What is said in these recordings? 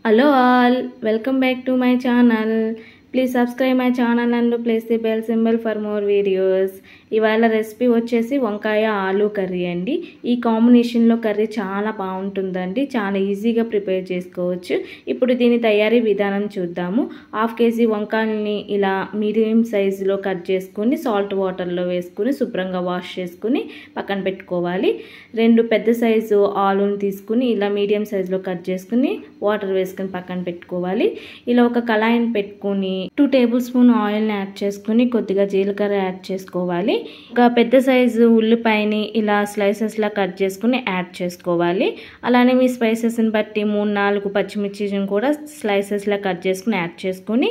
Hello all, welcome back to my channel. Please subscribe my channel and press the bell symbol for more videos. ఇవాళ recipe వచ్చేసి వంకాయ ఆలు curry అండి. ఈ కాంబినేషన్లో కర్రీ చాలా బాగుంటుందండి. చాలా ఈజీగా ప్రిపేర్ చేసుకోవచ్చు. ఇప్పుడు దీని తయారీ విధానం చూద్దాము. 1/2 kg వంకాయల్ని ఇలా మీడియం సైజులో కట్ చేసుకుని సాల్ట్ వాటర్లో వేసుకుని శుభ్రంగా వాష్ చేసుకుని పక్కన పెట్టుకోవాలి. 2 పెద్ద సైజు ఆలుని తీసుకుని ఇలా మీడియం సైజులో కట్ చేసుకుని వాటర్ వేసుకుని పక్కన పెట్టుకోవాలి. ఇలా ఒక కళాయిని పెట్టుకుని 2 టేబుల్ స్పూన్ ఆయిల్ని యాడ్ చేసుకుని కొద్దిగా జీలకర్ర యాడ్ చేసుకోవాలి. ఒక పెద్ద సైజు ఉల్లిపాయని ఇలా స్లైసెస్లా కట్ చేసుకుని యాడ్ చేసుకోవాలి. అలానే మీ స్పైసెస్ని బట్టి 3-4 పచ్చిమిర్చిని కూడా స్లైసెస్లా కట్ చేసుకుని యాడ్ చేసుకుని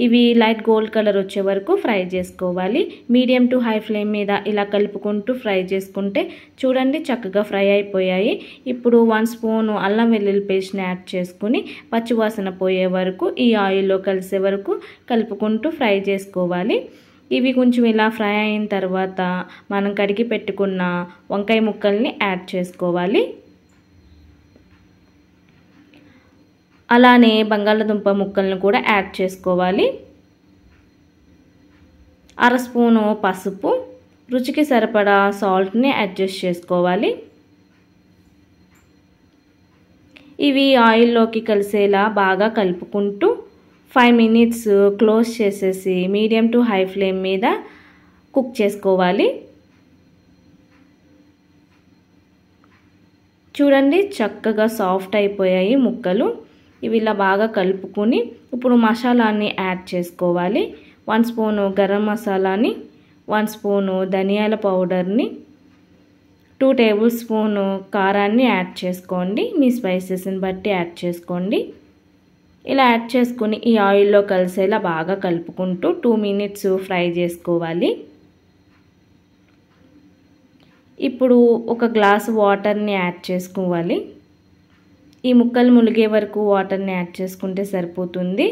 ఇవి లైట్ గోల్డ్ కలర్ వచ్చే వరకు ఫ్రై చేసుకోవాలి. మీడియం టు హై ఫ్లేమ్ మీద ఇలా కలుపుకుంటూ ఫ్రై చేసుకుంటే చూడండి చక్కగా ఫ్రై అయిపోయాయి. ఇప్పుడు 1 స్పూన్ అల్లం వెల్లుల్లి పేస్ట్ని యాడ్ చేసుకుని పచ్చివాసన పోయే వరకు ఈ ఆయిల్లో కలిసే వరకు కలుపుకుంటూ ఫ్రై చేసుకోవాలి. ఇవి కొంచెం ఇలా ఫ్రై అయిన తర్వాత మనం కడిగి పెట్టుకున్న వంకాయ ముక్కల్ని యాడ్ చేసుకోవాలి. అలానే బంగాళదుంప ముక్కల్ని కూడా యాడ్ చేసుకోవాలి. 1/2 స్పూను పసుపు, రుచికి సరిపడా సాల్ట్ని అడ్జస్ట్ చేసుకోవాలి. ఇవి ఆయిల్లోకి కలిసేలా బాగా కలుపుకుంటూ 5 minutes క్లోజ్ చేసేసి మీడియం టు హై ఫ్లేమ్ మీద కుక్ చేసుకోవాలి. చూడండి చక్కగా సాఫ్ట్ అయిపోయాయి ముక్కలు. ఇవి ఇలా బాగా కలుపుకొని ఇప్పుడు మసాలాని యాడ్ చేసుకోవాలి. 1 స్పూను గరం మసాలాని, 1 స్పూను ధనియాల పౌడర్ని, 2 టేబుల్ స్పూను కారాన్ని యాడ్ చేసుకోండి. మీ స్పైసెస్ని బట్టి యాడ్ చేసుకోండి. ఇలా యాడ్ చేసుకుని ఈ ఆయిల్లో కలిసేలా బాగా కలుపుకుంటూ 2 minutes ఫ్రై చేసుకోవాలి. ఇప్పుడు ఒక గ్లాసు వాటర్ని యాడ్ చేసుకోవాలి. ఈ ముక్కలు ములిగే వరకు వాటర్ని యాడ్ చేసుకుంటే సరిపోతుంది.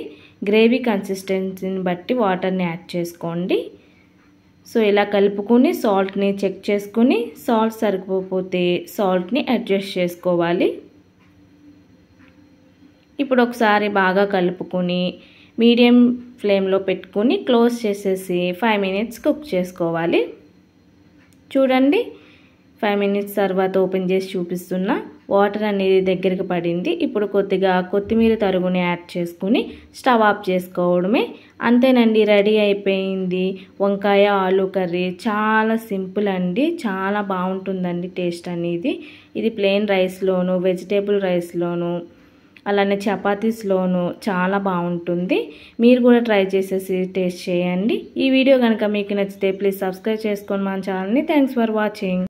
గ్రేవీ కన్సిస్టెన్సీని బట్టి వాటర్ని యాడ్ చేసుకోండి. సో ఇలా కలుపుకొని సాల్ట్ని చెక్ చేసుకుని సాల్ట్ సరిపోతే సాల్ట్ని అడ్జస్ట్ చేసుకోవాలి. ఇప్పుడు ఒకసారి బాగా కలుపుకొని మీడియం ఫ్లేమ్లో పెట్టుకుని క్లోజ్ చేసేసి 5 minutes కుక్ చేసుకోవాలి. చూడండి 5 minutes తర్వాత ఓపెన్ చేసి చూపిస్తున్నా వాటర్ అనేది దగ్గరికి పడింది. ఇప్పుడు కొద్దిగా కొత్తిమీర తరుగుని యాడ్ చేసుకుని స్టవ్ ఆఫ్ చేసుకోవడమే. అంతేనండి, రెడీ అయిపోయింది వంకాయ ఆలు కర్రీ. చాలా సింపుల్ అండి, చాలా బాగుంటుందండి టేస్ట్ అనేది. ఇది ప్లెయిన్ రైస్లోను, వెజిటేబుల్ రైస్లోను, అలానే చపాతీస్లోను చాలా బాగుంటుంది. మీరు కూడా ట్రై చేసేసి టేస్ట్ చేయండి. ఈ వీడియో కనుక మీకు నచ్చితే ప్లీజ్ సబ్స్క్రైబ్ చేసుకోండి మన ఛానల్ని. Thanks for watching.